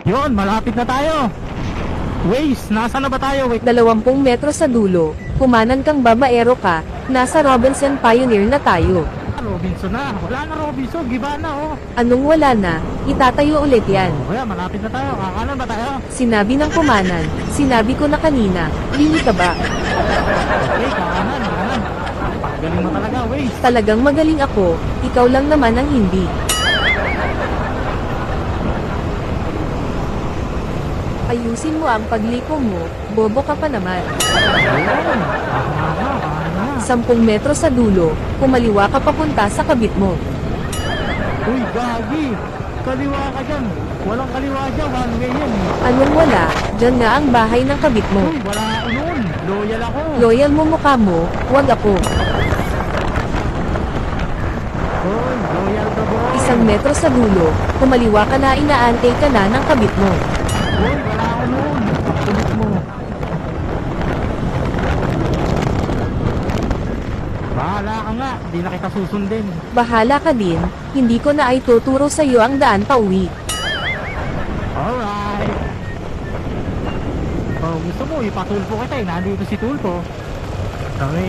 Yun, malapit na tayo. Waze, nasa na ba tayo? Wait. 20 metro sa dulo, kumanan kang babaero ka, nasa Robinson Pioneer na tayo. Robinson na. Wala na Robinson, giba na oh. Anong wala na, itatayo ulit yan. Kaya malapit na tayo. Kakanan ba tayo? Sinabi ng kumanan, sinabi ko na kanina, lili ka ba? Okay, kakanan. Galing mo talaga, Waze. Talagang magaling ako, ikaw lang naman ang hindi. Ayusin mo ang pagliko mo, bobo ka pa naman. 10 metro sa dulo, kumaliwa ka papunta sa kabit mo. Uy, gagi. Kaliwa ka dyan. Walang kaliwa dyan, one way yan. Anong wala, dyan nga ang bahay ng kabit mo. Uy, wala ako noon. Loyal ako. Loyal mo mukha mo, wag ako. Uy, loyal ka boy. 1 metro sa dulo, kumaliwa ka na inaantay ka na ng kabit mo. Uy, wala ako noon. Kulit mo. Bahala ka nga, di na kita susundin. Bahala ka din, hindi ko na ay tuturo sa iyo ang daan pa uwi. Alright. Oh, gusto mo, ipatulpo kita eh. Nandito si Tulpo. Okay.